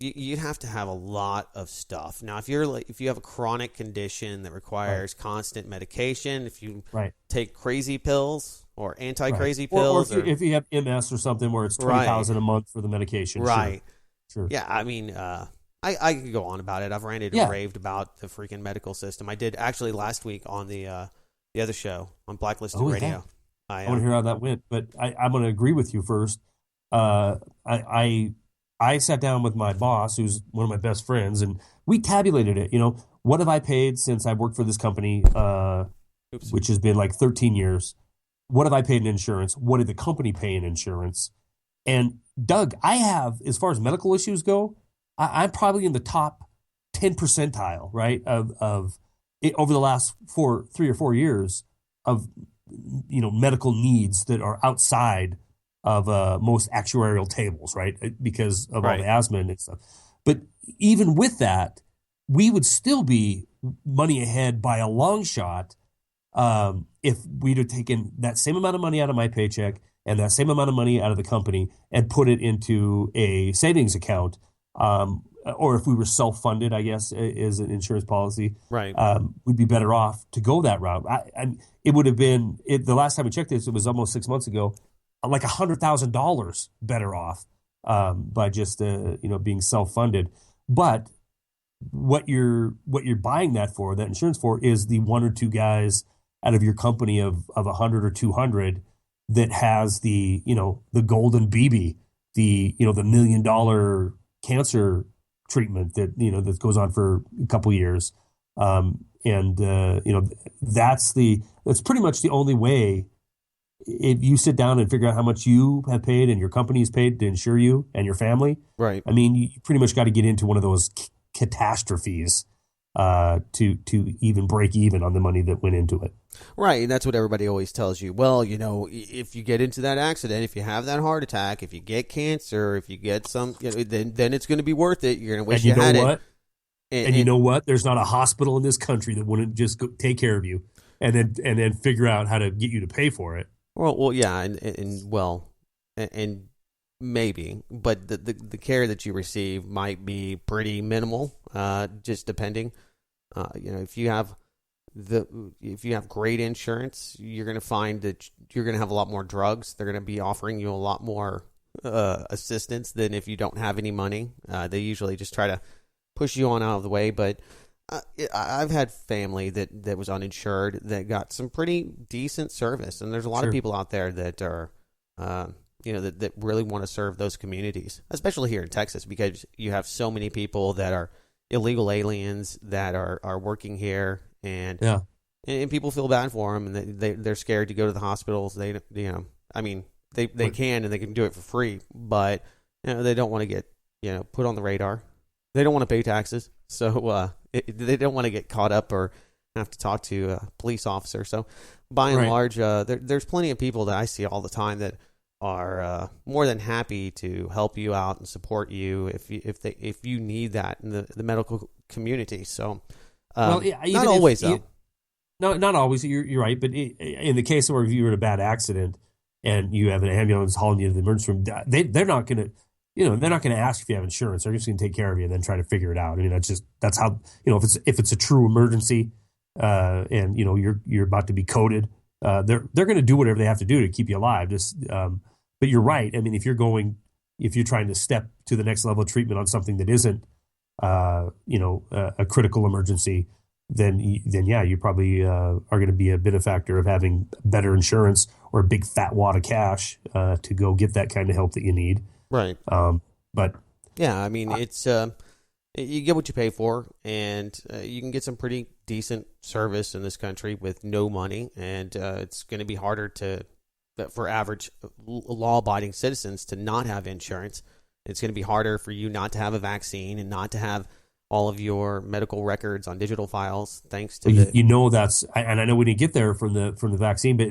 you'd have to have a lot of stuff. Now, if you have a chronic condition that requires constant medication, if you take crazy pills or anti-crazy pills, or if you have MS or something where it's $20,000 a month for the medication, right? Sure. Yeah, I could go on about it. I've ranted and raved about the freaking medical system. I did actually last week on the other show on Blacklisted Radio. Yeah. I want to hear how that went, but I'm going to agree with you first. I sat down with my boss, who's one of my best friends, and we tabulated it. What have I paid since I worked for this company, which has been like 13 years? What have I paid in insurance? What did the company pay in insurance? And Doug, I have, as far as medical issues go, I'm probably in the top 10 percentile, right, of it, over the last 3 or 4 years of medical needs that are outside of most actuarial tables, right, because of all the asthma and stuff. But even with that, we would still be money ahead by a long shot if we'd have taken that same amount of money out of my paycheck and that same amount of money out of the company and put it into a savings account. Or if we were self-funded, I guess, is an insurance policy, right? We'd be better off to go that route. It would have been the last time we checked this, it was almost 6 months ago, like $100,000 better off by just being self-funded. But what you're buying that insurance for, is the one or two guys out of your company of 100 or 200 that has the golden BB, the $1 million cancer treatment that, that goes on for a couple years. That's pretty much the only way. If you sit down and figure out how much you have paid and your company's paid to insure you and your family, right? I mean, you pretty much got to get into one of those catastrophes to even break even on the money that went into it. Right, and that's what everybody always tells you. Well, if you get into that accident, if you have that heart attack, if you get cancer, if you get some, then it's going to be worth it. You're going to wish you had it. And you know what? There's not a hospital in this country that wouldn't just take care of you and then figure out how to get you to pay for it. Well, yeah, and maybe, but the care that you receive might be pretty minimal, just depending. If you have great insurance, you're going to find that you're going to have a lot more drugs. They're going to be offering you a lot more assistance than if you don't have any money. They usually just try to push you on out of the way, but I've had family that was uninsured that got some pretty decent service, and there's a lot of people out there that are, that really want to serve those communities, especially here in Texas, because you have so many people that are illegal aliens that are working here, and people feel bad for them, and they're scared to go to the hospitals. They can and they can do it for free, but they don't want to get put on the radar. They don't want to pay taxes, so they don't want to get caught up or have to talk to a police officer. So, by and large, there's plenty of people that I see all the time that are more than happy to help you out and support you if you need that in the medical community. So, not always though. No, not always. You're right, but in the case where if you were in a bad accident and you have an ambulance hauling you to the emergency room, they're not going to. They're not going to ask if you have insurance. They're just going to take care of you and then try to figure it out. I mean, that's how, if it's a true emergency, and you're about to be coded, they're going to do whatever they have to do to keep you alive. But you're right. I mean, if you're trying to step to the next level of treatment on something that isn't, a critical emergency, then yeah, you probably are going to be a benefactor of having better insurance or a big fat wad of cash to go get that kind of help that you need. Right. But yeah, I mean, it's you get what you pay for, and you can get some pretty decent service in this country with no money, and it's going to be harder for average law-abiding citizens to not have insurance. It's going to be harder for you not to have a vaccine and not to have all of your medical records on digital files, thanks to that's, and I know we didn't get there from the vaccine, but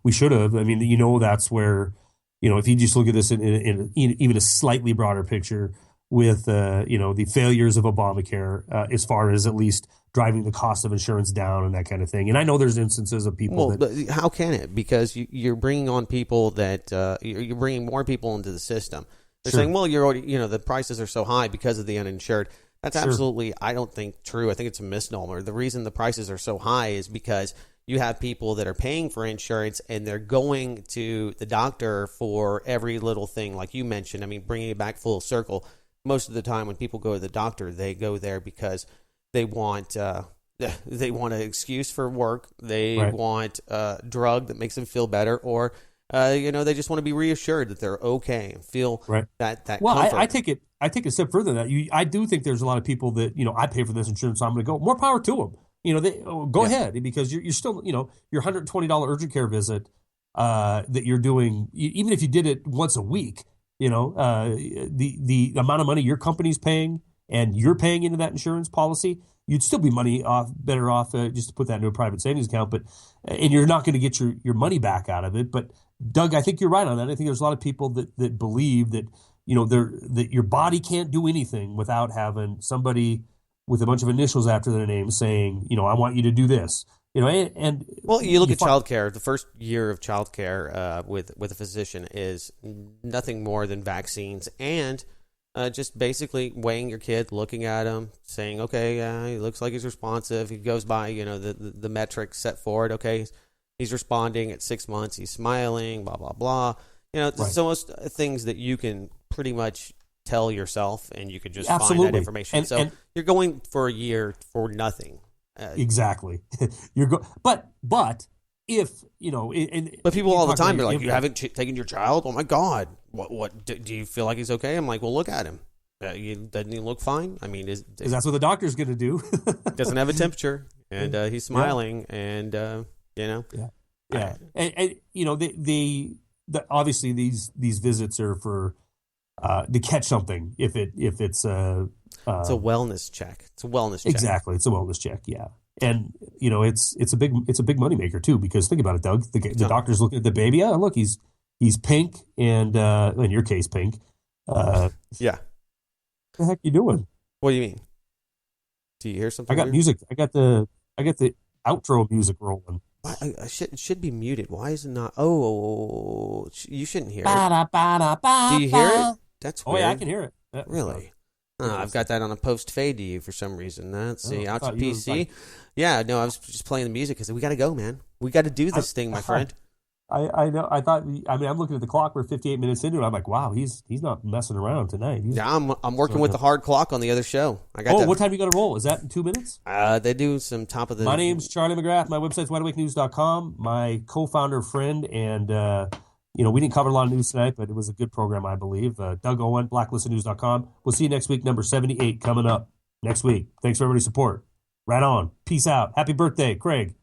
we should have. I mean, that's where. If you just look at this in even a slightly broader picture with, the failures of Obamacare as far as at least driving the cost of insurance down and that kind of thing. And I know there's instances of people but how can it? Because you're bringing on people that you're bringing more people into the system. They're saying, well, you're already, the prices are so high because of the uninsured. That's absolutely, I don't think, true. I think it's a misnomer. The reason the prices are so high is because you have people that are paying for insurance and they're going to the doctor for every little thing, like you mentioned. I mean, bringing it back full circle, most of the time when people go to the doctor, they go there because they want an excuse for work. They want a drug that makes them feel better, or they just want to be reassured that they're okay and feel that well, comfort. I take it a step further than that. I do think there's a lot of people that I pay for this insurance, so I'm going to go. More power to them. Go ahead, because you're still, your $120 urgent care visit that you're doing, even if you did it once a week, the amount of money your company's paying and you're paying into that insurance policy, you'd still be better off just to put that into a private savings account, and you're not going to get your money back out of it. But Doug, I think you're right on that. I think there's a lot of people that believe that, that your body can't do anything without having somebody with a bunch of initials after their name saying, I want you to do this. And well, you look at childcare. The first year of childcare with a physician is nothing more than vaccines and just basically weighing your kid, looking at him, saying, okay, he looks like he's responsive. He goes by, the metrics set forward. Okay, he's responding at 6 months. He's smiling. Blah blah blah. So most things that you can pretty much tell yourself, and you could just find that information. And you're going for a year for nothing. Exactly. But if but people all the time they're like, you haven't taken your child? Oh my God! What do you feel like he's okay? I'm like, well, look at him. Doesn't he look fine? I mean, Because that's what the doctor's going to do. doesn't have a temperature, and he's smiling, and Yeah. And you know, obviously these visits are for to catch something if it's it's a wellness check. It's a wellness check. Exactly, it's a wellness check. Yeah, and you know, it's a big moneymaker too, because think about it, Doug. The doctor's looking at the baby. Oh, look, he's pink, and in your case, pink. Yeah. What the heck you doing? What do you mean? Do you hear something? I got weird? music. I got the outro music rolling. It should be muted. Why is it not? Oh, you shouldn't hear it. Do you hear it? That's weird. Oh yeah, I can hear it. Really? I've got that on a post fade to you for some reason. Let's see. Out to PC. Like... Yeah, no, I was just playing the music because we got to go, man. We got to do this thing, my friend. I know. I thought. I mean, I'm looking at the clock. We're 58 minutes into it. I'm like, wow, he's not messing around tonight. I'm working with the hard clock on the other show. I got. What time you got to roll? Is that in 2 minutes? They do some top of the. My name's Charlie McGrath. My website's wideawakenews.com. My co-founder, friend, and you know, we didn't cover a lot of news tonight, but it was a good program, I believe. Doug Owen, blacklistednews.com. We'll see you next week. Number 78 coming up next week. Thanks for everybody's support. Right on. Peace out. Happy birthday, Craig.